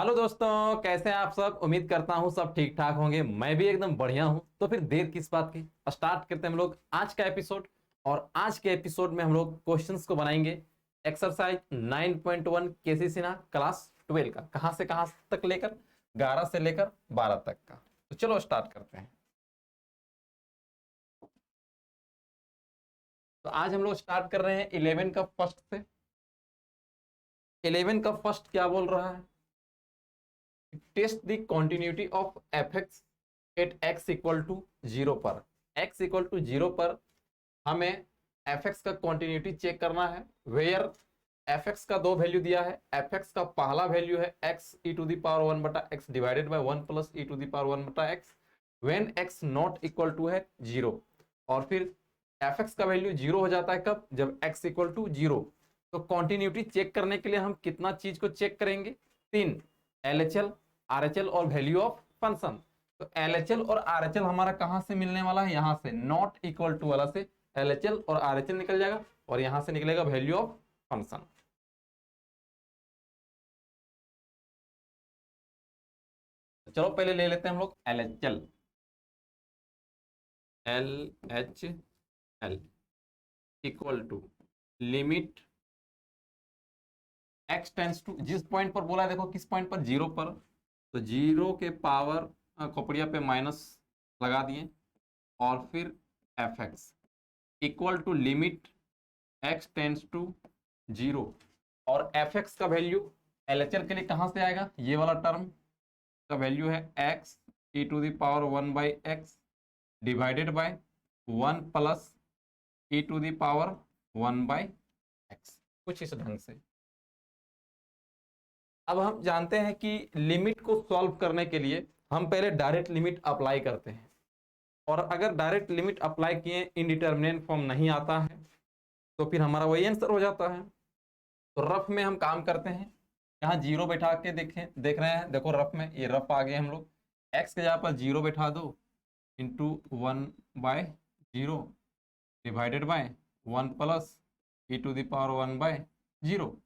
Hello दोस्तों, कैसे हैं आप सब। उम्मीद करता हूं सब ठीक ठाक होंगे। मैं भी एकदम बढ़िया हूं। तो फिर देर किस बात की, स्टार्ट करते हैं हम लोग आज का एपिसोड। और आज के एपिसोड में हम लोग क्वेश्चंस को बनाएंगे। एक्सरसाइज 9.1 केसी सिन्हा क्लास 12 का, कहां से कहां तक लेकर 11 से लेकर 12 तक का। तो चलो स्टार्ट करते हैं। तो आज हम लोग स्टार्ट कर रहे हैं 11 का फर्स्ट से। 11 का फर्स्ट क्या बोल रहा है? Test the continuity of f x at x equal to zero पर। एक्स इक्वल टू जीरो पर हमें एफ एक्स का कॉन्टिन्यूटी चेक करना है। वेयर एफ एक्स का दो वैल्यू दिया है। एफ एक्स का पहला वैल्यू है x e to the power one बटा x divided by one plus e to the power one बटा x when x not equal to है जीरो। और फिर एफ एक्स का वैल्यू जीरो हो जाता है कब? जब एक्स इक्वल टू जीरो। तो कॉन्टिन्यूटी चेक करने के लिए हम कितना चीज को चेक करेंगे? तीन, L H L, are H L और वैल्यू ऑफ फंक्शन। तो एल एच एल और आर एच एल हमारा कहां से मिलने वाला है? यहां से नॉट इक्वल टू वाला से एल एच एल और आर एच एल निकल जाएगा और यहां से निकलेगा वैल्यू ऑफ फंक्शन। चलो पहले ले लेते हैं हम लोग L H L. L H L equal to limit x tends to, जिस पॉइंट पर बोला है, देखो किस पॉइंट पर? जीरो पर। तो जीरो के पावर खोपड़िया पे माइनस लगा दिए और फिर f x equal to limit x tends to zero. और एफ एक्स का वैल्यू एल एच एल के लिए कहां से आएगा? ये वाला टर्म का वैल्यू है x e to the power one by x divided by one plus e to the power one by x, कुछ इस ढंग से। अब हम जानते हैं कि लिमिट को सॉल्व करने के लिए हम पहले डायरेक्ट लिमिट अप्लाई करते हैं। और अगर डायरेक्ट लिमिट अप्लाई किए इनडिटर्मिनेंट फॉर्म नहीं आता है तो फिर हमारा वही आंसर हो जाता है। तो रफ में हम काम करते हैं। यहाँ जीरो बैठा के देख रहे हैं। देखो रफ में, ये रफ आ गए हम लोग। एक्स के जगह पर जीरो बैठा दो into one by zero divided by one plus e to the power one by zero.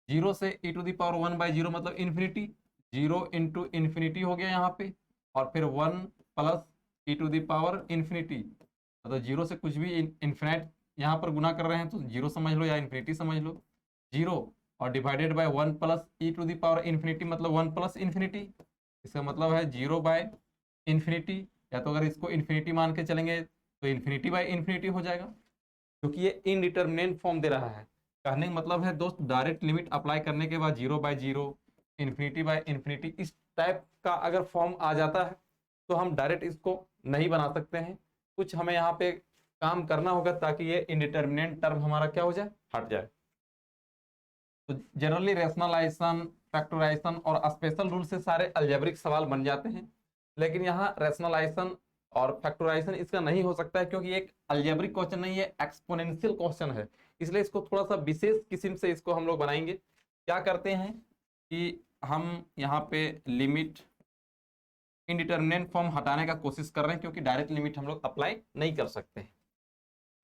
Zero से e to the power one by zero मतलब इन्फिनिटी। जीरो इंटू इन्फिनिटी हो गया यहाँ पे। और फिर one plus e to the power infinity, मतलब zero से कुछ भी इन्फिनाइट यहाँ पर गुना कर रहे हैं तो जीरो समझ लो या इन्फिनिटी समझ लो। जीरो और divided by one plus e to the power infinity मतलब वन प्लस इन्फिनिटी। इसका मतलब है जीरो बाय इन्फिनिटी, या तो अगर इसको इन्फिनिटी मान के चलेंगे तो इन्फिनिटी बाय इन्फिनिटी हो जाएगा, क्योंकि ये इनडिटर्मिनेंट फॉर्म दे रहा है। कहने का मतलब है दोस्त, डायरेक्ट लिमिट अप्लाई करने के बाद zero by zero, infinity by infinity, इस टाइप का अगर फॉर्म आ जाता है तो हम डायरेक्ट इसको नहीं बना सकते हैं। कुछ हमें यहाँ पे काम करना होगा ताकि ये इनडिटर्मिनेंट टर्म हमारा क्या हो जाए, हट जाए। तो जनरली रेशनलाइजेशन, फैक्टराइजेशन और स्पेशल रूल से सारे अलजेब्रिक सवाल बन जाते हैं। लेकिन यहाँ रेशनलाइजेशन और फैक्टराइजेशन इसका नहीं हो सकता है, क्योंकि एक अलजेब्रिक क्वेश्चन नहीं है, एक्सपोनेंशियल क्वेश्चन है। इसलिए इसको थोड़ा सा विशेष किस्म से इसको हम लोग बनाएंगे। क्या करते हैं कि हम यहाँ पे लिमिट इनडिटर्मिनेंट फॉर्म हटाने का कोशिश कर रहे हैं, क्योंकि डायरेक्ट लिमिट हम लोग अप्लाई नहीं कर सकते।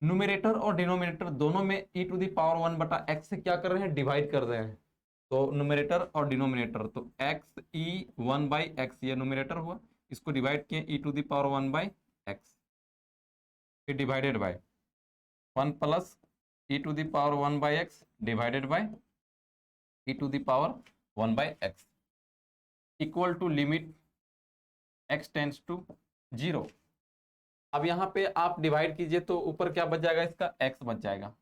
न्यूमरेटर और डिनोमिनेटर दोनों में ई टू द पावर वन बटा एक्स से क्या कर रहे हैं, डिवाइड कर रहे हैं। तो न्यूमरेटर और डिनोमिनेटर, तो x e one by x ये न्यूमरेटर हुआ, इसको डिवाइड किए e to the power one by x, फिर divided by one plus e to the power one by x divided by e to the power one by x equal to limit x tends to zero. अब यहाँ पे आप divide कीजिए तो ऊपर क्या बच जाएगा, इसका एक्स बच जाएगा।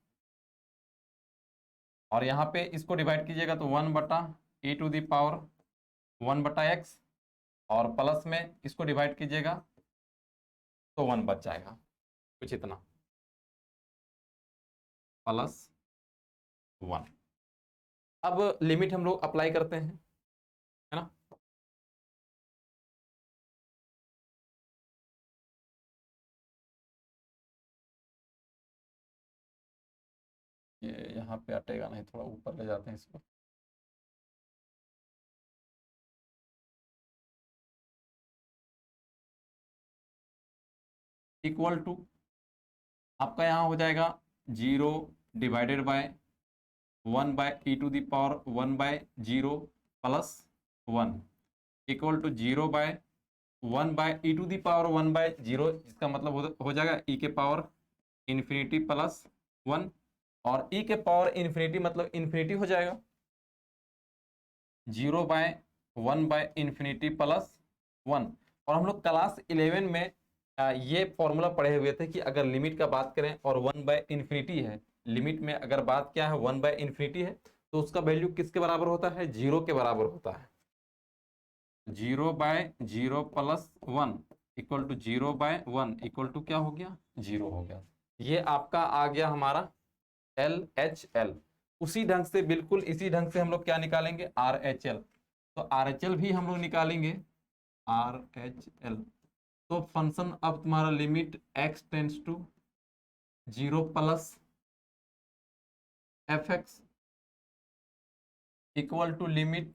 और यहाँ पे इसको डिवाइड कीजिएगा तो वन बटा ई टू द पावर वन बटा एक्स, और प्लस में इसको डिवाइड कीजिएगा तो वन बच जाएगा, कुछ इतना, प्लस वन। अब लिमिट हम लोग अप्लाई करते हैं, है ना। ये यहाँ पे हटेगा नहीं, थोड़ा ऊपर ले जाते हैं इसको। इक्वल टू आपका यहाँ हो जाएगा zero divided by one by e to the power one by zero plus 1 equal to 0/1/e⁻1/0, जिसका मतलब हो जाएगा e के पावर इन्फिनिटी प्लस 1, और e के पावर इन्फिनिटी मतलब इन्फिनिटी हो जाएगा 0/1/इन्फिनिटी प्लस 1। और हम लोग क्लास 11 में ये फॉर्मूला पढ़े हुए थे कि अगर लिमिट का बात करें और 1/इन्फिनिटी है, लिमिट में अगर बात क्या है 1/इन्फिनिटी है, तो उसका वैल्यू किसके बराबर होता है? 0 के बराबर होता है। 0/0 plus 1 equal to 0/1 equal to क्या हो गया? 0 हो गया। ये आपका आ गया हमारा LHL। उसी ढंग से, बिल्कुल इसी ढंग से हम लोग क्या निकालेंगे? RHL। तो RHL भी हम लोग निकालेंगे, RHL। तो फंक्शन अब तुम्हारा limit x tends to 0 plus fx equal to limit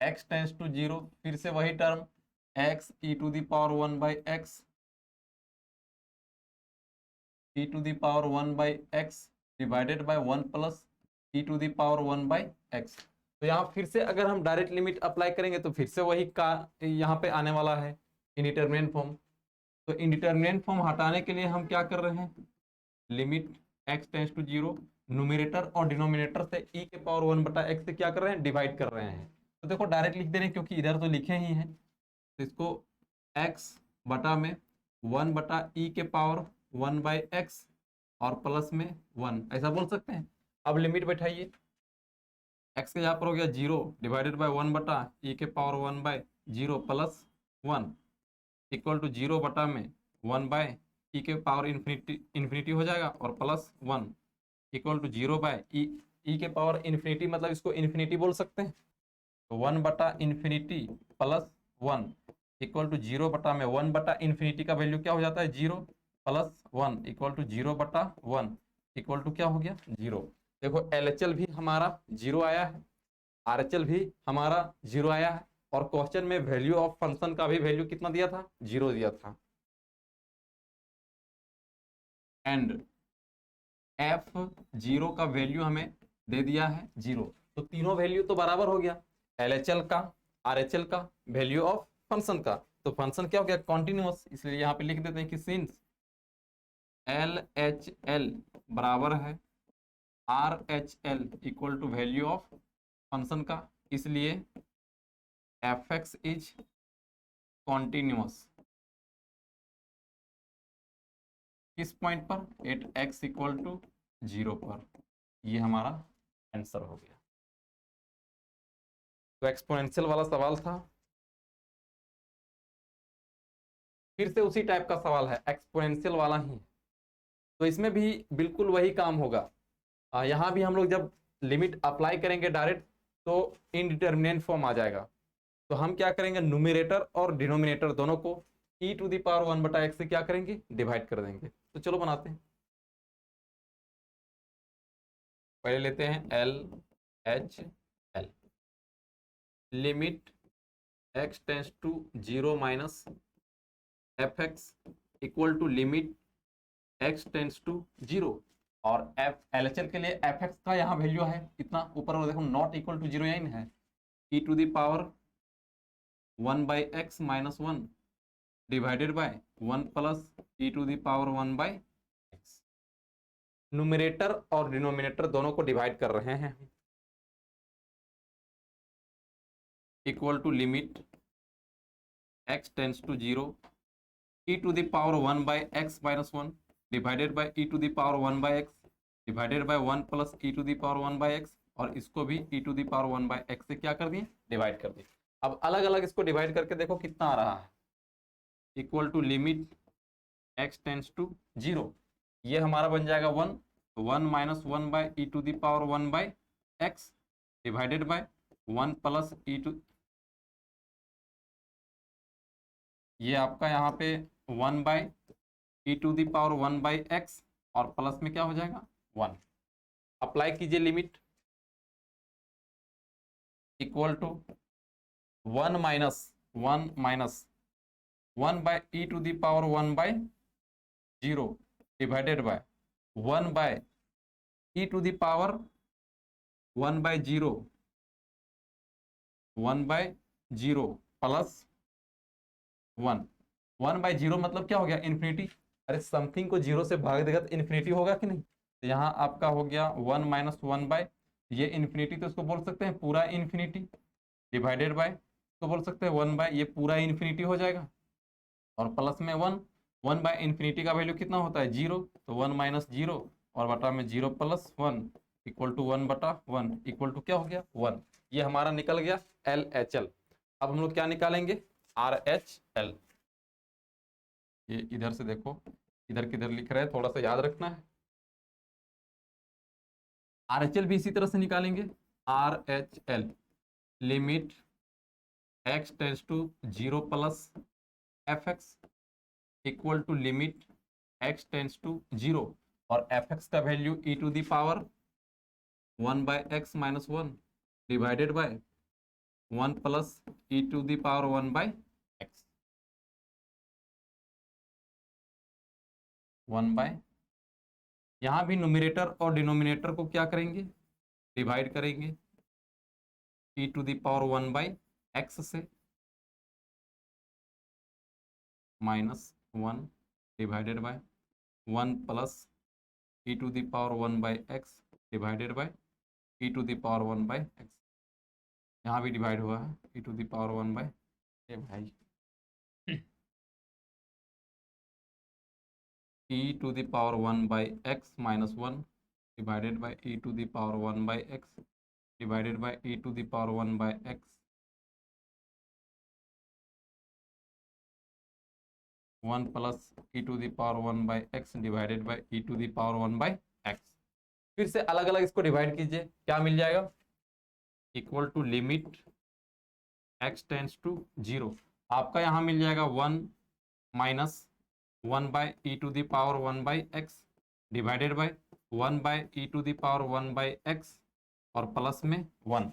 x tends to 0, फिर से वही term x e⁻1/x e⁻1/x divided by 1 plus e⁻1/x। तो यहाँ फिर से अगर हम डायरेक्ट लिमिट अप्लाई करेंगे तो फिर से वही का यहाँ पे आने वाला है, इनडिटरमिनेट फॉर्म। तो इनडिटरमिनेट फॉर्म हटाने के लिए हम क्या कर रहे हैं? Limit x tends to 0, numerator और डिनोमिनेटर से e⁻1/x से क्या कर रहे हैं? डिवाइड कर रहे हैं। तो देखो डायरेक्ट लिख दे रहे हैं क्योंकि इधर तो लिखे ही हैं, तो इसको x बटा में 1/e⁻1/x और प्लस में 1 ऐसा बोल सकते हैं। अब लिमिट बैठाइए, x के यहाँ पर हो गया 0 divided by 1/e⁻1/0 plus 1 equal to 0 बटा में 1/e के पावर इन्फिनिटी हो जाएगा और प्लस 1 इक्वल टू 0/e के पावर इन्फिनिटी, मतलब इसको इन्फिनिटी बोल सकते हैं। तो 1/इन्फिनिटी प्लस 1 इक्वल टू 0 बटा में 1/इन्फिनिटी का वैल्यू क्या हो जाता है? 0 plus 1 equal to 0/1 equal to क्या हो गया? 0। देखो LHL भी हमारा 0 आया है, RHL भी हमारा 0 आया है, और क्वेश्चन में वैल्यू ऑफ फंक्शन का भी वैल्यू कितना दिया था? 0 दिया था। एंड F0 का वैल्यू हमें दे दिया है 0। तो तीनों वैल्यू तो बराबर हो गया, LHL का, RHL का, वैल्यू ऑफ फंक्शन का। तो फंक्शन क्या हो गया? कॉन्टिन्यूअस। इसलिए यहाँ पे लिख देते हैं कि सिंस LHL बराबर है RHL equal to value of function का, इसलिए fx इज कॉन्टिन्यूअस। किस पॉइंट पर? एट x इक्वल टू 0 पर। ये हमारा आंसर हो गया। तो एक्सपोनेंशियल वाला सवाल था, फिर से उसी टाइप का सवाल है, एक्सपोनेंशियल वाला ही। तो इसमें भी बिल्कुल वही काम होगा। यहाँ भी हम लोग जब लिमिट अप्लाई करेंगे डायरेक्ट तो इनडिटरमिनेट फॉर्म आ जाएगा। तो हम क्या करेंगे? न्यूमरेटर और डिनोमिनेटर दोनों को e⁻1/x से क्या करेंगे? डिवाइड कर देंगे। तो चलो बनाते हैं। पहले लेते हैं LHL। Limit x tends to 0 minus fx equal to limit x tends to 0। और LHL के लिए fx का यहाँ वैल्यू है इतना, ऊपर देखो नॉट इक्वल टू 0 यानी है e⁻1/x minus 1 divided by 1 plus e⁻1/x। Numerator और डिनोमिनेटर दोनों को डिवाइड कर रहे हैं, equal to limit x tends to 0 e⁻1/x minus 1 divided by e⁻1/x divided by 1 plus e⁻1/x, और इसको भी e⁻1/x से क्या कर दिए? डिवाइड कर दिए। अब अलग अलग इसको डिवाइड करके देखो कितना आ रहा है, equal to limit x tends to 0, ये हमारा बन जाएगा 1 minus 1/e⁻1/x divided by 1 plus ये आपका यहाँ पे 1/e⁻1/x और प्लस में क्या हो जाएगा? 1। अप्लाई कीजिए limit, equal to 1 minus 1/e⁻1/0 divided by 1/e⁻1/0 1/0 plus 1। 1/0 मतलब क्या हो गया, इन्फिनिटी। अरे समथिंग को जीरो से भाग देगा तो इन्फिनिटी होगा कि नहीं। तो यहाँ आपका हो गया 1 माइनस 1 ये इन्फिनिटी, तो इसको बोल सकते हैं पूरा इन्फिनिटी, डिवाइडेड बाय, तो बोल सकते हैं 1 ये पूरा इन्फिनिटी हो जाएगा, और प्लस में 1। 1/इन्फिनिटी का वैल्यू कितना होता है, 0, तो 1 माइनस 0 और बटा में 0 plus 1 equal to 1/1 equal to क्या हो गया, 1। ये हमारा निकल गया LHL। अब हम लोग क्या निकालेंगे, RHL। ये इधर से देखो, इधर किधर लिख रहे हैं, थोड़ा सा याद रखना है। RHL भी इसी तरह से निकालेंगे। RHL limit x tends to 0 plus fx equal to limit x tends to 0, और fx का value e to the power 1/x minus 1 divided by 1 plus e to the power 1/x, 1/। यहाँ भी न्यूमरेटर और डिनोमिनेटर को क्या करेंगे, divide करेंगे e to the power 1/x से, minus 1 divided by 1 plus e to the power 1/x divided by e to the power 1/x। यहाँ भी डिवाइड हुआ है e टू दी पावर 1/, ए भाई e to the power 1/x minus 1 divided by e to the power 1/x divided by e to the power 1/x, 1 plus e to the power 1/x divided by e to the power 1/x। फिर से अलग अलग इसको divide कीजिए, क्या मिल जाएगा, equal to limit x tends to 0। आपका यहाँ मिल जाएगा 1 minus 1/e to the power 1/x divided by 1/e to the power 1/x और प्लस में 1।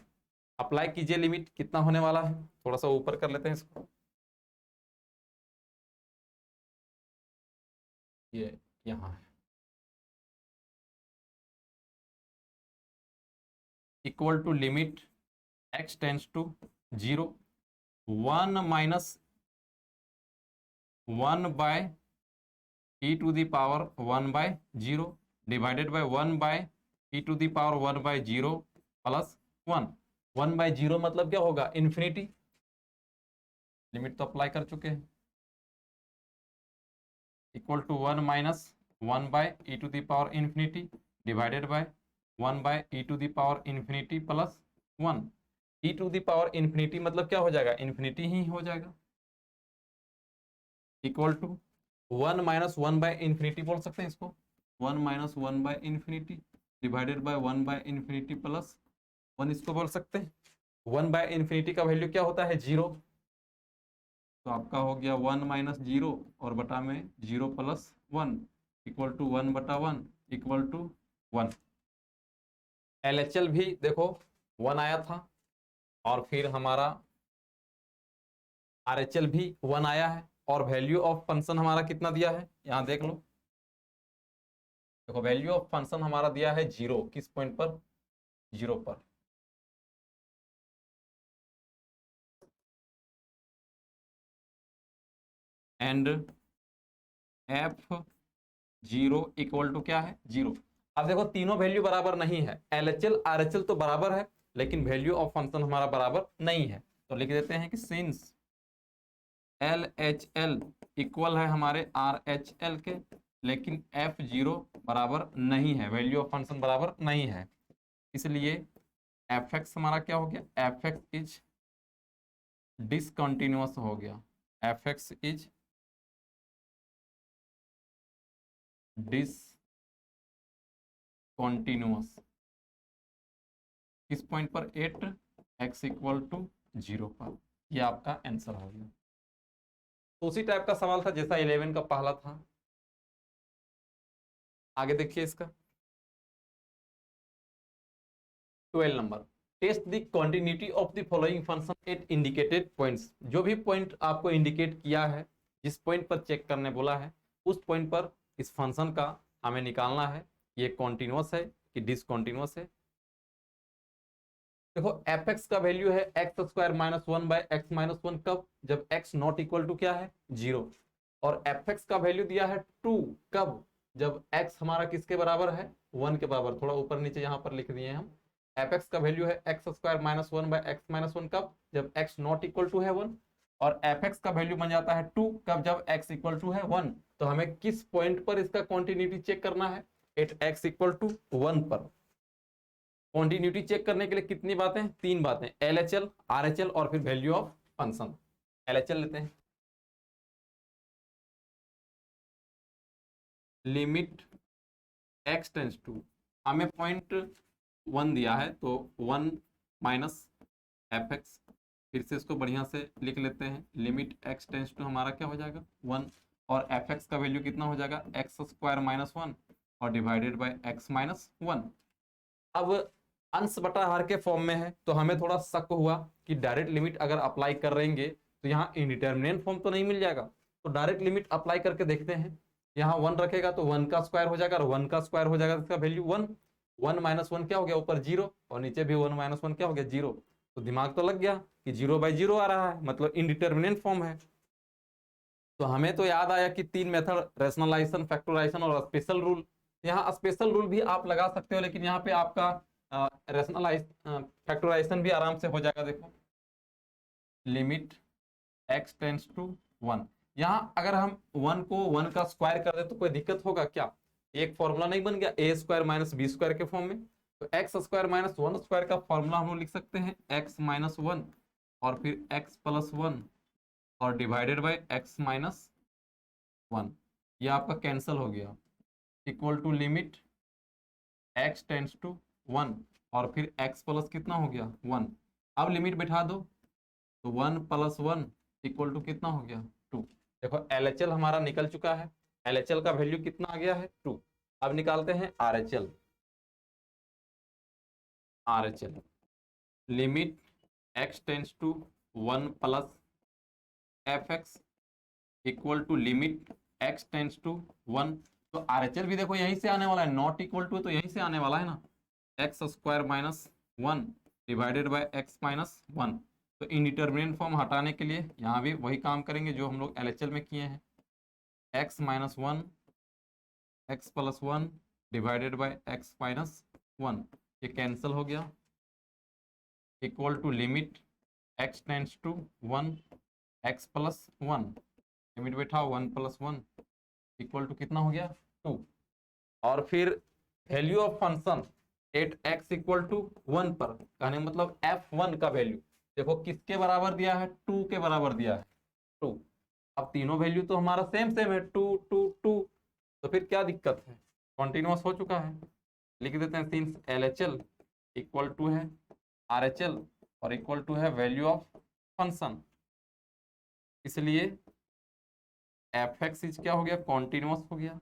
अप्लाई कीजिए लिमिट, कितना होने वाला है, थोड़ा सा ऊपर कर लेते हैं इसको, ये यहाँ है, equal to limit x tends to 0, 1 minus 1/e to the power 1/0 divided by 1/e to the power 1/0 plus 1। 1/0 मतलब क्या होगा, इन्फिनिटी। लिमिट तो अप्लाई कर चुके हैं, equal to 1 minus 1/e to the power infinity divided by 1/e to the power infinity plus 1। e to the power infinity मतलब क्या हो जाएगा, इन्फिनिटी ही हो जाएगा, इक्वल टू 1 माइनस 1/इन्फिनिटी बोल सकते हैं इसको, 1 माइनस 1/इन्फिनिटी डिवाइडेड बाय 1/इन्फिनिटी प्लस 1 इसको बोल सकते हैं। 1/इन्फिनिटी का वैल्यू क्या होता है, 0, तो आपका हो गया 1 माइनस 0 और बटा में 0 plus 1 equal to 1/1 equal to 1। LHL भी देखो 1 आया था, और फिर हमारा RHL भी 1 आया है, और वैल्यू ऑफ फंक्शन हमारा कितना दिया है, यहाँ देख लो, देखो वैल्यू ऑफ फंक्शन हमारा दिया है 0, किस पॉइंट पर, 0 पर। एंड f0 इक्वल टू क्या है, 0। अब देखो तीनों वैल्यू बराबर नहीं है, LHL RHL तो बराबर है, लेकिन वैल्यू ऑफ फंक्शन हमारा बराबर नहीं है, तो लिख देते हैं कि सिंस LHL इक्वल है हमारे RHL के, लेकिन f0 बराबर नहीं है, वैल्यू ऑफ फंक्शन बराबर नहीं है, इसलिए fx हमारा क्या हो गया, fx इज डिसकंटिन्यूअस हो गया, fx इज डिसकंटिन्यूअस, किस पॉइंट पर, 8x इक्वल टू 0 पर। यह आपका आंसर हो गया। तो उसी टाइप का सवाल था जैसा 11 का पहला था। आगे देखिए इसका 12 number, test the continuity of the following function at indicated points. जो भी पॉइंट आपको इंडिकेट किया है, जिस पॉइंट पर चेक करने बोला है, उस पॉइंट पर इस फंक्शन का हमें निकालना है, ये कॉन्टिन्यूअस है कि डिसकंटिन्यूअस है। देखो एफ एक्स का वैल्यू है x square minus one by x minus one, कब? जब एक्स नॉट इक्वल टू क्या है, जीरो। और एफ एक्स का वैल्यू दिया है टू, कब? जब एक्स हमारा किसके बराबर है, वन के बराबर। थोड़ा ऊपर नीचे यहाँ पर लिख दिए हम। एफ एक्स का वैल्यू है x square minus one by x minus one, कब? जब एक्स नॉट इक्वल टू है वन। और एफ एक्स का वैल्यू बन जाता है टू, कब? जब एक्स इक्वल टू है वन। तो हमें किस पॉइंट पर इसका कॉन्टिन्यूटी चेक करना है? At x equal to one पर। कॉन्टिन्यूटी चेक करने के लिए कितनी बातें, तीन बातें, LHL, RHL और फिर वैल्यू ऑफ फंक्शन। LHL लेते हैं, लिमिट x टेंस टू, हमें पॉइंट वन दिया है तो वन माइनस एफ एक्स। फिर से इसको बढ़िया से लिख लेते हैं, लिमिट x टेंस टू हमारा क्या हो जाएगा, वन। और एफ एक्स का वैल्यू कितना हो जाएगा, एक्स स्क्वायर माइनस वन और divided by x minus one. अब अंश बटा हर के फॉर्म में है तो हमें थोड़ा शक हुआ कि डायरेक्ट लिमिट अगर अप्लाई कर रहेंगे तो यहाँ इंडिटरमिनेंट फॉर्म तो नहीं मिल जाएगा। तो डायरेक्ट लिमिट अप्लाई करके देखते हैं। यहाँ वन रखेगा तो वन का स्क्वायर हो जाएगा, और वन का स्क्वायर हो जाएगा इसका value one. One minus one क्या हो गया, ऊपर जीरो, और नीचे भी वन माइनस वन क्या हो गया, जीरो। तो दिमाग तो लग गया कि जीरो बाई जीरो आ रहा है, मतलब इंडिटरमिनेंट फॉर्म है। तो हमें तो याद आया कि तीन मेथड, रेशनलाइजेशन, फैक्टराइजेशन और स्पेशल रूल। यहाँ स्पेशल रूल भी आप लगा सकते हो, लेकिन यहाँ पे आपका रेशनलाइज फैक्टराइजेशन भी आराम से हो जाएगा। देखो limit x tends to one, यहाँ अगर हम वन को वन का स्क्वायर कर दे तो कोई दिक्कत होगा क्या? एक फॉर्मूला नहीं बन गया ए स्क्वायर माइनस बी स्क्वायर के फॉर्म में? तो x square minus one square का फॉर्मूला हम लोग लिख सकते हैं एक्स माइनस वन और फिर एक्स प्लस वन और divided by x minus one. ये आपका कैंसिल हो गया, equal to limit x tends to one और फिर x प्लस कितना हो गया, वन। अब लिमिट बैठा दो तो one plus one equal to कितना हो गया, टू। देखो LHL हमारा निकल चुका है, LHL का वैल्यू कितना आ गया है, टू। अब निकालते हैं RHL। RHL limit x tends to one plus f x equal to limit x tends to one. तो RHL भी देखो यहीं से आने वाला है, नॉट इक्वल टू तो यहीं से आने वाला है ना, x square minus one divided by x minus one. तो इनडिटरमिनेंट फॉर्म हटाने के लिए यहाँ भी वही काम करेंगे जो हम लोग LHL में किए हैं, x minus one x plus one divided by x minus one. ये कैंसिल हो गया, equal to limit x tends to one x plus one, limit बैठा one plus one equal to कितना हो गया, टू। और फिर value of function at x equal to one पर, कहने मतलब f1 का वैल्यू देखो किसके बराबर दिया है, टू के बराबर दिया है, टू। अब तीनों वैल्यू तो हमारा सेम सेम है, टू टू टू। तो फिर क्या दिक्कत है, कॉन्टिन्यूअस हो चुका है। लिख देते हैं सिंस LHL इक्वल टू है RHL और इक्वल टू है वैल्यू ऑफ फंक्शन, इसलिए एफ एक्स इज क्या हो गया, कॉन्टिन्यूअस हो गया।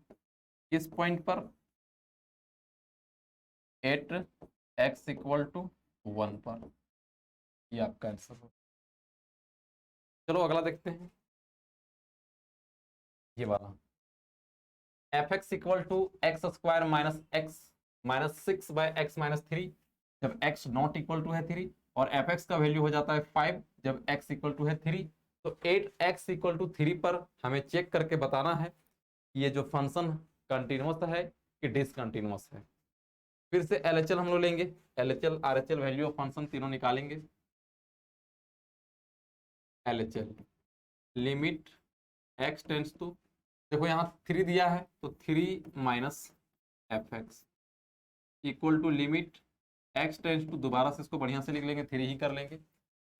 इस पॉइंट पर at x equal to one पर, ये आपका आंसर हो। चलो अगला देखते हैं, ये वाला f x equal to x square minus x minus six by x minus three, जब एक्स नॉट इक्वल टू है थ्री। और एफ एक्स का वैल्यू हो जाता है फाइव जब एक्स इक्वल टू है थ्री। तो at x equal to three पर हमें चेक करके बताना है कि ये जो फंक्शन कंटिन्यूअस है कि डिसकंटिन्यूअस है। फिर से LHL हम लोग लेंगे, LHL RHL value of function तीनों निकालेंगे। LHL limit x tends to, देखो यहाँ थ्री दिया है तो three minus f x equal to limit x tends to, दोबारा से इसको बढ़िया से लिख लेंगे, थ्री ही कर लेंगे।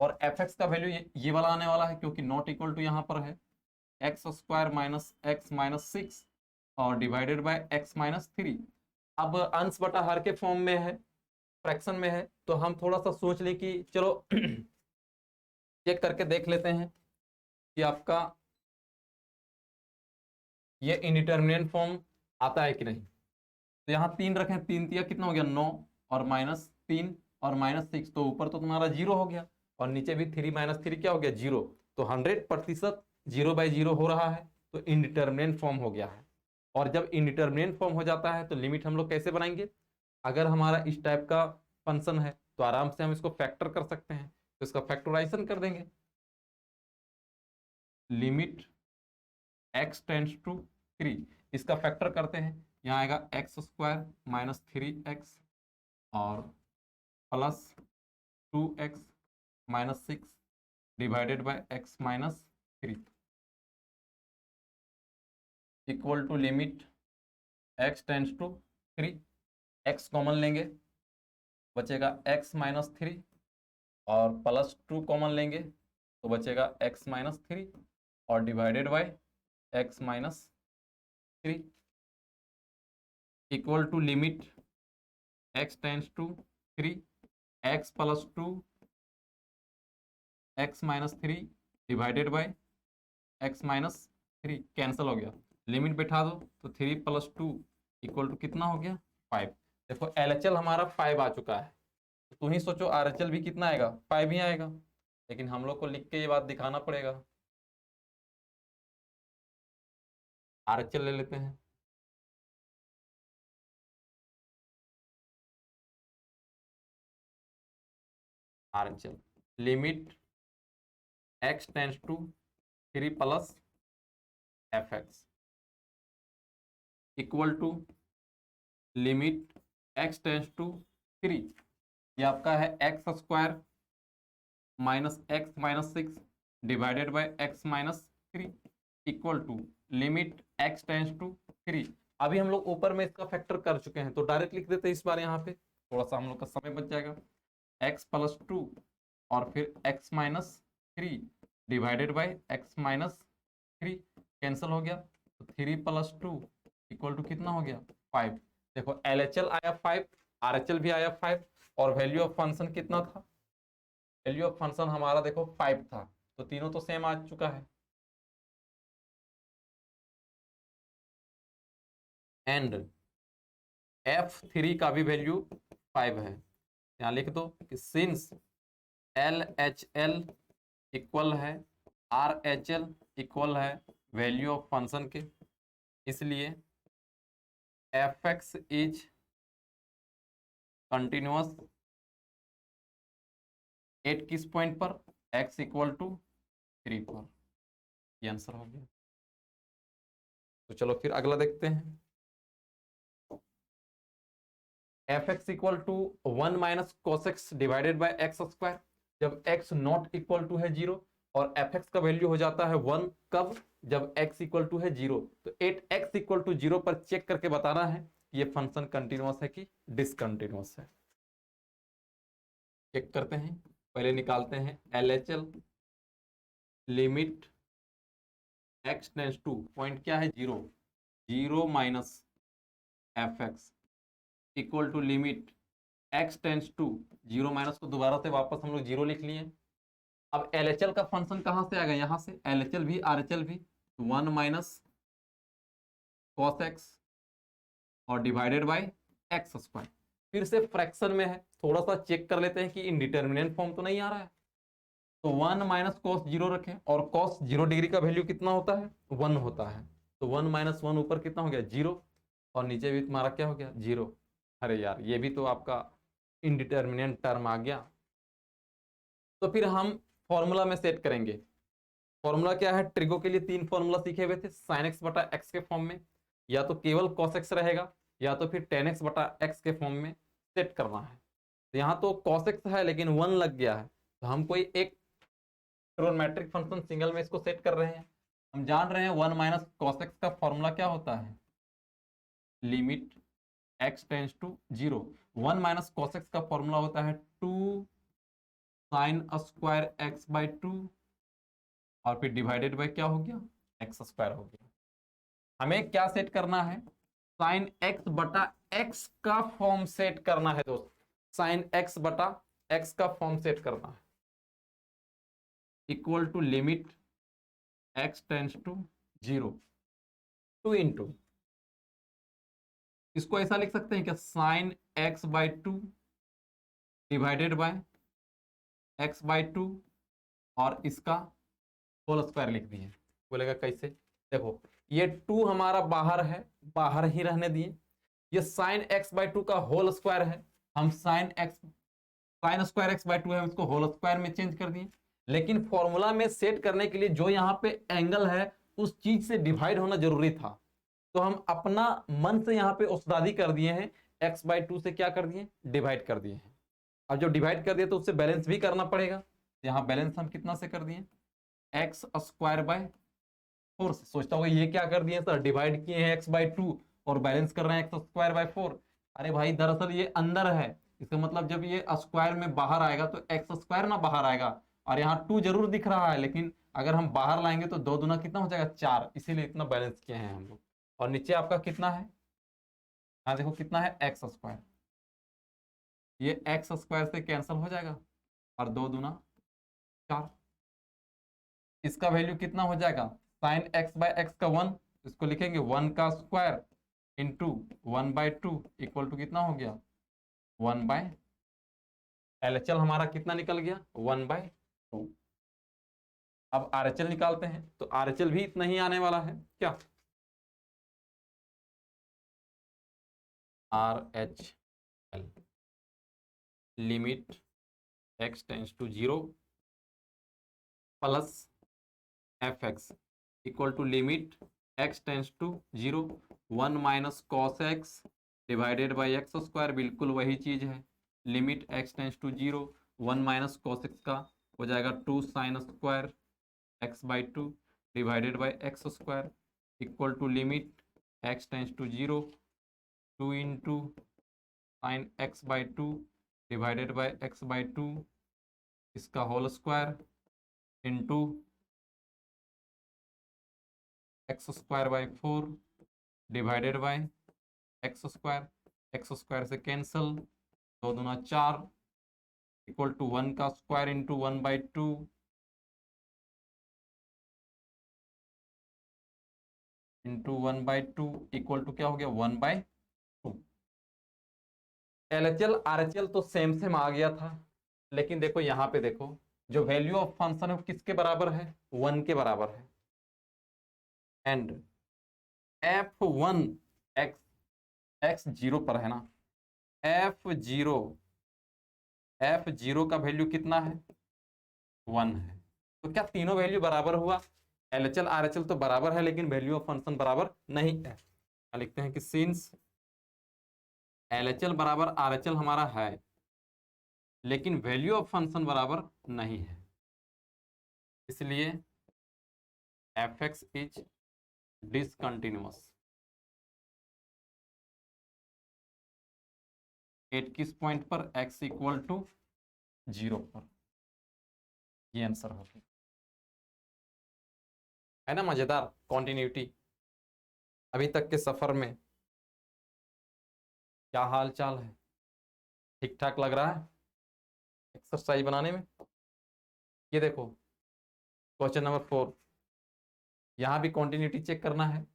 और एफ एक्स का वैल्यू ये वाला आने वाला है क्योंकि नॉट इक्वल टू यहाँ पर है, x square minus x minus six और divided by x minus three. अब अंश बटा हर के फॉर्म में है, फ्रैक्शन में है, तो हम थोड़ा सा सोच लें कि चलो चेक करके देख लेते हैं कि आपका ये इनडिटरमिनेंट फॉर्म आता है कि नहीं। तो यहाँ तीन रखें, तीन तिया कितना हो गया, नौ, और माइनस तीन और माइनस सिक्स, तो ऊपर तो तुम्हारा जीरो हो गया और नीचे भी थ्री माइनस थ्री क्या हो गया, जीरो। तो 100% जीरो बाई जीरो हो रहा है, तो इनडिटरमिनेंट फॉर्म हो गया है। और जब इनडिटरमिनेंट फॉर्म हो जाता है तो लिमिट हम लोग कैसे बनाएंगे, अगर हमारा इस टाइप का फंक्शन है तो आराम से हम इसको फैक्टर कर सकते हैं, तो इसका फैक्टराइजेशन कर देंगे। लिमिट x टेंड्स टू 3, इसका फैक्टर करते हैं, यहाँ आएगा x² माइनस 3x और plus 2x minus 6 divided by x minus 3 equal to limit x tends to 3, x common लेंगे, बचेगा x माइनस 3 और प्लस 2 कॉमन लेंगे तो बचेगा x माइनस 3 और divided by x minus 3 equal to limit x tends to 3, x plus 2 x minus 3 divided by x minus 3 cancel हो गया, limit बैठा दो तो 3 प्लस 2 इक्वल टू कितना हो गया 5। देखो LHL हमारा 5 आ चुका है, तो तुम ही सोचो RHL भी कितना आएगा, 5 ही आएगा, लेकिन हम लोग को लिख के ये बात दिखाना पड़ेगा। RHL ले लेते हैं, RHL limit x tends to 3 plus fx equal to limit x tends to 3, ये आपका है x² minus x minus 6 divided by x minus 3 equal to limit x tends to 3। अभी हम लोग ऊपर में इसका फैक्टर कर चुके हैं, तो डायरेक्ट लिख देते हैं इस बार, यहाँ पे थोड़ा सा हम लोग का समय बच जाएगा। x प्लस 2 और फिर x minus 3 divided by x minus 3 cancel हो गया, तो 3 प्लस 2 इक्वल टू कितना हो गया 5। देखो LHL आया 5, RHL भी आया 5 और वैल्यू ऑफ फंक्शन कितना था, वैल्यू ऑफ फंक्शन हमारा देखो 5 था, तो तीनों तो सेम आ चुका है। एंड f3 का भी वैल्यू 5 है, यहाँ लिख दो कि सिंस LHL इक्वल है RHL इक्वल है वैल्यू ऑफ फंक्शन के, इसलिए fx इज कंटिन्यूअस एट किस पॉइंट पर, x इक्वल टू 3 पर, ये आंसर हो गया। तो चलो फिर अगला देखते हैं। fx equal to 1 minus cos x divided by x², जब x नॉट इक्वल टू है 0 और fx का वैल्यू हो जाता है 1, कब, जब x इक्वल टू है 0, तो एट x इक्वल टू 0 पर चेक करके बताना है कि ये फंक्शन कंटिन्यूअस है कि डिसकंटिन्यूअस है। चेक करते हैं, पहले निकालते हैं LHL limit x tends to point क्या है 0, 0 minus fx equal to limit x tends to 0 minus को दोबारा से वापस हम लोग 0 लिख लिए। अब LHL का फंक्शन कहां से आ गया, यहां से, LHL भी RHL भी 1 माइनस cos x और डिवाइडेड बाय x², फिर से फ्रैक्शन में है, थोड़ा सा चेक कर लेते हैं कि इनडिटर्मिनेंट फॉर्म तो नहीं आ रहा है, तो 1 माइनस कॉस 0 रखें और कॉस 0 डिग्री का वैल्यू कितना होता है 1 होता है, तो 1 माइनस 1 ऊपर कितना हो गया 0 और नीचे भी तुम्हारा क्या हो गया 0। अरे यार ये भी तो आपका इनडिटर्मिनेंट टर्म आ गया, तो फिर हम फॉर्मूला में सेट करेंगे। फॉर्मूला क्या है, ट्रिगो के लिए 3 फॉर्मूला सीखे हुए थे, sin x बटा x के फॉर्म में, या तो केवल cos x रहेगा या तो फिर tan x बटा x के फॉर्म में सेट करना है। तो यहाँ तो cos x है लेकिन 1 लग गया है, तो हम कोई एक ट्रिग्नोमेट्रिक फंक्शन सिंगल में इसको सेट कर रहे हैं। हम जान रहे हैं 1 माइनस cos x का फॉर्मूला क्या होता है, limit x tends to 0, 1 minus cos x का फॉर्मूला होता है 2 sin स्क्वायर x बाई 2 और फिर डिवाइडेड बाय क्या हो गया x² हो गया। हमें क्या सेट करना है, sin x बटा x का फॉर्म सेट करना है दोस्त, sin x बटा x का फॉर्म सेट करना है, equal to limit x tends to 0 2 into, इसको ऐसा लिख सकते हैं क्या, sin x by 2 divided by x by 2 और इसका होल स्क्वायर लिख दिए। बोलेगा कैसे, देखो ये 2 हमारा बाहर है, बाहर ही रहने दिए, ये sin x बाई 2 का होल स्क्वायर है, हम sin x sign square x by to है, हम इसको होल स्क्वायर में चेंज कर दिए। लेकिन फॉर्मूला में सेट करने के लिए जो यहाँ पे एंगल है उस चीज से डिवाइड होना जरूरी था, तो हम अपना मन से यहाँ पे उस्तादी कर दिए हैं, एक्स बाई टू से क्या कर दिए, डिवाइड कर दिए हैं। अब जब डिवाइड कर दिए तो उससे बैलेंस भी करना पड़ेगा। यहाँ बैलेंस हम कितना से कर दिए, एक्स स्क्वायर बाय फोर से। सोचता होगा ये क्या कर दिए सर, डिवाइड किए हैं एक्स बाई टू और बैलेंस कर रहे हैं एक्स स्क्वायर बाय फोर। अरे भाई दरअसल ये अंदर है, इसका मतलब जब ये स्क्वायर में बाहर आएगा तो एक्स स्क्वायर ना बाहर आएगा, और यहाँ टू जरूर दिख रहा है, लेकिन अगर हम बाहर लाएंगे तो दो दूना कितना हो जाएगा, चार, इसीलिए इतना बैलेंस किए हैं हम लोग। और नीचे आपका कितना है, यहाँ देखो कितना है, एक्स स्क्वायर, ये एक्स स्क्वायर से कैंसिल हो जाएगा और दो दूना चार। इसका वैल्यू कितना हो जाएगा, साइन एक्स बाय एक्स का वन, इसको लिखेंगे वन का square into one by two equal to कितना हो गया, वन बाय, एलएचएल हमारा कितना निकल गया, वन बाय टू। अब आरएचएल निकालते हैं, तो आरएचएल भी इतना ही आने वाला है क्या, R H L limit x tends to zero plus f x equal to limit x tends to zero one minus cos x divided by x square, बिल्कुल वही चीज है। Limit x tends to zero one minus cos x का हो जाएगा two sine square x by two divided by x square equal to limit x tends to zero two into sine x by two divided by x by two इसका whole square into x square by four divided by x square से cancel, दो दूना चार equal to one का square into one by two into one by two equal to क्या हो गया, one by two. LHL RHL तो same same आ गया था, लेकिन देखो यहाँ पे देखो जो वैल्यू ऑफ फंक्शन है वो किसके बराबर है, वन के बराबर है। And F one x, x zero पर है ना, एफ जीरो का वैल्यू कितना है, वन है। तो क्या तीनों वैल्यू बराबर हुआ, एलएचएल आरएचएल तो बराबर है लेकिन वैल्यू ऑफ फंक्शन बराबर नहीं है। लिखते हैं कि सिंस एलएचएल बराबर आरएचएल हमारा है लेकिन वैल्यू ऑफ फंक्शन बराबर नहीं है, इसलिए f x is discontinuous. At किस पॉइंट पर, एक्स इक्वल टू जीरो पर। ये आंसर हो गया, है ना मजेदार कॉन्टिन्यूटी। अभी तक के सफर में क्या हाल चाल है, ठीक ठाक लग रहा है एक्सरसाइज बनाने में। ये देखो क्वेश्चन नंबर 4, यहाँ भी कॉन्टिन्यूटी चेक करना है।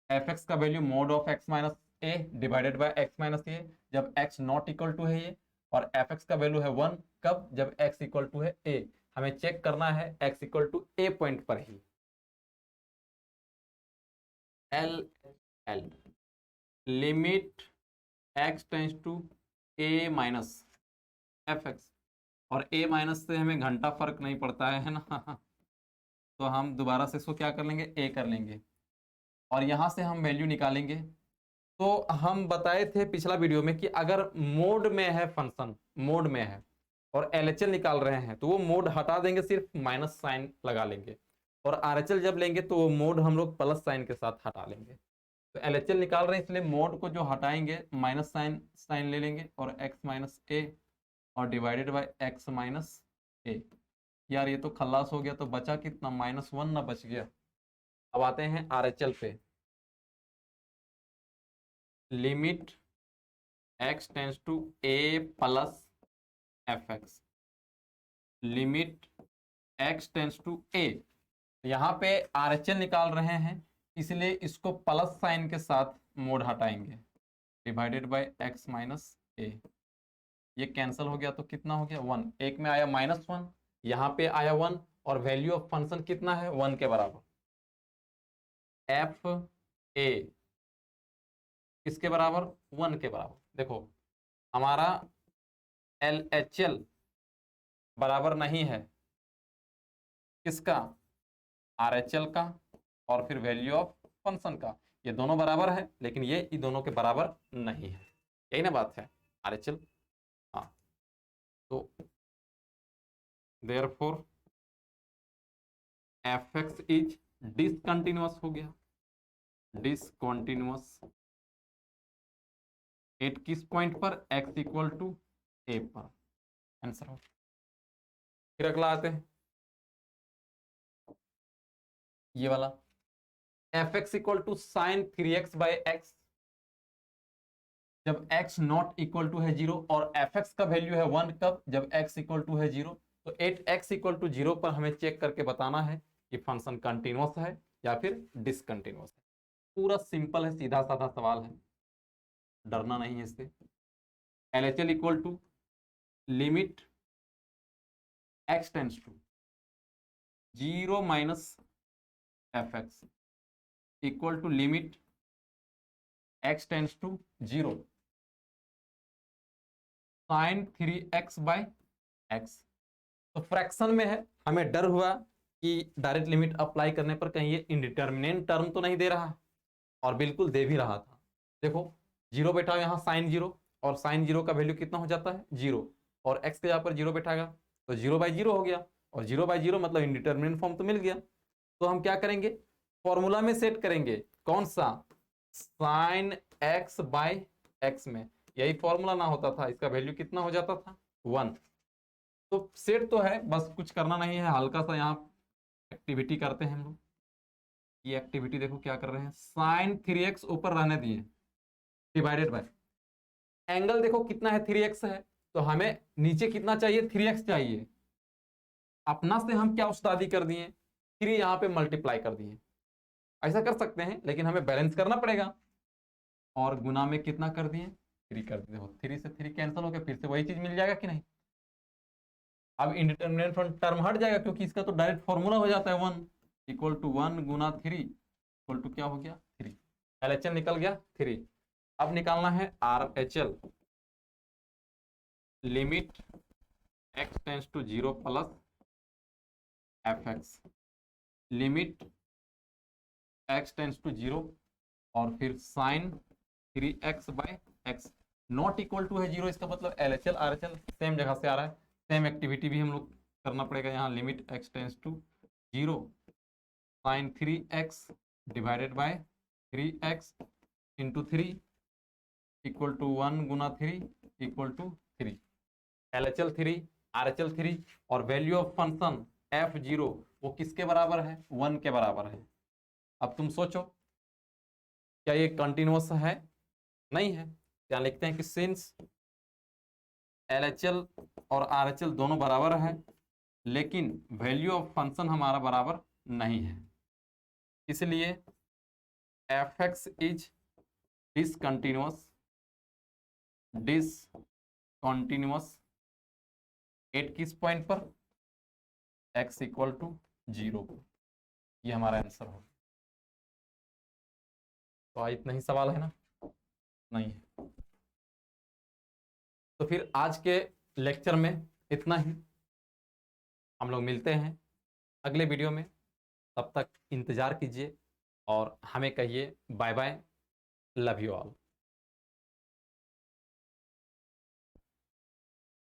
एफ एक्स का value mod of x minus a divided by x minus a, जब एक्स नॉट इक्वल टू है ये, और एफ एक्स का वैल्यू है वन, कब, जब एक्स इक्वल टू है ए। हमें चेक करना है x equal to a point पर ही। L L limit x tends to a minus f x, और ए माइनस से हमें घंटा फर्क नहीं पड़ता है ना तो हम दोबारा से इसको क्या कर लेंगे, ए कर लेंगे, और यहाँ से हम वैल्यू निकालेंगे। तो हम बताए थे पिछला वीडियो में कि अगर मोड में है फंक्शन, मोड में है और एलएचएल निकाल रहे हैं तो वो मोड हटा देंगे, सिर्फ माइनस साइन लगा लेंगे, और आरएचएल जब लेंगे तो वो मोड हम लोग प्लस साइन के साथ हटा लेंगे। तो एलएचएल निकाल रहे हैं इसलिए मोड को जो हटाएंगे माइनस साइन साइन ले लेंगे, और एक्स माइनस ए और डिवाइडेड बाय एक्स माइनस ए। यार ये तो खल्लास हो गया, तो बचा कितना, माइनस वन ना बच गया। अब आते हैं आरएचएल पे। Limit x tends to a plus f x, limit x tends to a, यहाँ पे आरएचएल निकाल रहे हैं इसलिए इसको प्लस साइन के साथ मोड हटाएंगे, डिवाइडेड बाय एक्स माइनस ए। ये कैंसिल हो गया तो कितना हो गया, वन, एक में आया माइनस वन, यहाँ पे आया वन, और वैल्यू ऑफ फंक्शन कितना है, वन के बराबर। एफ ए किसके बराबर, वन के बराबर। देखो हमारा एल एच एल बराबर नहीं है किसका, RHL का और फिर वैल्यू ऑफ फंक्शन का। ये दोनों बराबर है लेकिन ये इन दोनों के बराबर नहीं है, यही ना बात है RHL। हाँ, तो देयरफॉर fx इज डिसकंटिन्यूअस हो गया, डिसकंटिन्यूअस एट किस पॉइंट पर, x इक्वल टू a पर। आंसर हो। फिर अगला आते हैं ये वाला, fx equal to sine 3x by x, जब x नॉट इक्वल टू है 0 और fx का वैल्यू है 1, कब, जब x इक्वल टू है 0। तो 8x इक्वल टू 0 पर हमें चेक करके बताना है कि फंक्शन कंटिन्यूअस है या फिर डिसकंटिन्यूअस है। पूरा सिंपल है, सीधा साधा सवाल है, डरना नहीं है इससे। LHL equal to limit x tends to 0 minus fx equal to limit x tends to 0 sine 3x by x. तो फ्रैक्शन में है, हमें डर हुआ कि डायरेक्ट लिमिट अप्लाई करने पर कहीं ये इनडिटर्मिनेंट टर्म तो नहीं दे रहा, और बिल्कुल दे भी रहा था। देखो 0 बैठा यहाँ साइन 0, और साइन 0 का वैल्यू कितना हो जाता है 0, और x के यहाँ पर 0 बैठाएगा तो 0/0 हो गया, और 0/0 मतलब इनडिटर्मिनेंट फॉर्म तो मिल गया। तो हम क्या करेंगे, फॉर्मूला में सेट करेंगे, कौन सा, साइन x बाई एक्स में। यही फॉर्मूला ना होता था, इसका वैल्यू कितना हो जाता था 1। तो सेट तो है, बस कुछ करना नहीं है, हल्का सा यहाँ एक्टिविटी करते हैं हम लोग। ये एक्टिविटी देखो क्या कर रहे हैं, साइन 3x ऊपर रहने दिए डिवाइडेड बाय, एंगल देखो कितना है 3x है, तो हमें नीचे कितना चाहिए 3x चाहिए। अपना से हम क्या उस्तादी कर दिए, 3 यहाँ पे मल्टीप्लाई कर दिए। ऐसा कर सकते हैं लेकिन हमें बैलेंस करना पड़ेगा, और गुना में कितना कर दिए 3 कर दिए। 3 से 3 कैंसिल हो गया, फिर से वही चीज मिल जाएगा कि नहीं। अब इंडिटरमिनेट टर्म हट जाएगा क्योंकि इसका तो डायरेक्ट फॉर्मूला हो जाता है 1 इक्वल टू 1 गुना 3 इक्वल टू क्या हो गया 3। LHL निकल गया 3। अब निकालना है RHL, limit x tends to 0 plus fx, limit x tends to 0 और फिर sine 3x by x not equal to है 0। इसका मतलब LHL RHL सेम जगह से आ रहा है, सेम एक्टिविटी भी हम लोग करना पड़ेगा यहाँ। Limit x tends to 0 sine 3x divided by 3x into 3 equal to 1 गुना 3 इक्वल टू 3। LHL 3 RHL 3 और वैल्यू ऑफ फंक्शन f0 वो किसके बराबर है 1 के बराबर है। अब तुम सोचो क्या ये कंटिन्यूअस है, नहीं है। क्या लिखते हैं कि सिंस LHL और RHL दोनों बराबर है लेकिन वैल्यू ऑफ फंक्शन हमारा बराबर नहीं है, इसलिए fx is discontinuous, discontinuous at किस पॉइंट पर, x इक्वल टू 0 पर। ये हमारा आंसर हो। तो इतना ही सवाल है ना, नहीं है। तो फिर आज के लेक्चर में इतना ही, हम लोग मिलते हैं अगले वीडियो में। तब तक इंतजार कीजिए और हमें कहिए bye bye, love you all.